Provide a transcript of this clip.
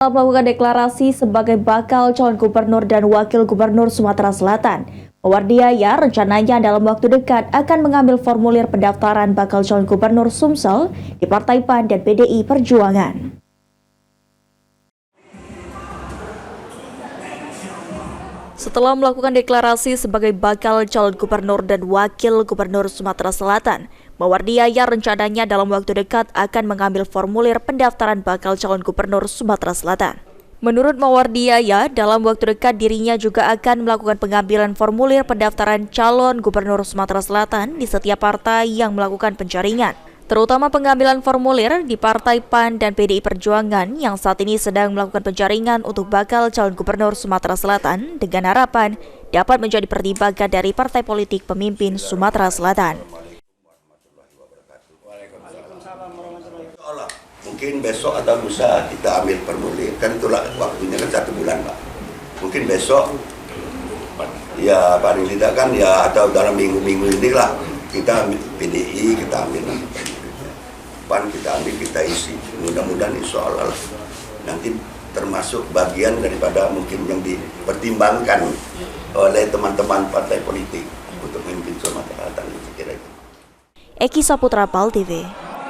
Melakukan deklarasi sebagai bakal calon gubernur dan wakil gubernur Sumatera Selatan. Mawardiaya rencananya dalam waktu dekat akan mengambil formulir pendaftaran bakal calon gubernur Sumsel di Partai PAN dan PDI Perjuangan. Setelah melakukan deklarasi sebagai bakal calon gubernur dan wakil gubernur Sumatera Selatan, Mawardiaya rencananya dalam waktu dekat akan mengambil formulir pendaftaran bakal calon gubernur Sumatera Selatan. Menurut Mawardiaya, dalam waktu dekat dirinya juga akan melakukan pengambilan formulir pendaftaran calon gubernur Sumatera Selatan di setiap partai yang melakukan penjaringan, terutama pengambilan formulir di Partai PAN dan PDI Perjuangan yang saat ini sedang melakukan penjaringan untuk bakal calon gubernur Sumatera Selatan dengan harapan dapat menjadi pertimbangan dari partai politik pemimpin Sumatera Selatan. Mungkin besok atau lusa kita ambil formulir, kan itulah waktunya kan 1 bulan Pak. Mungkin besok, ya paling tidak kan ya atau dalam minggu-minggu inilah kita ambil PDI, kita ambil PAN, kita ambil, kita isi. Mudah-mudahan insya Allah nanti termasuk bagian daripada mungkin yang dipertimbangkan oleh teman-teman partai politik untuk memimpin Sumatera Selatan. Eki Saputra, PAL TV.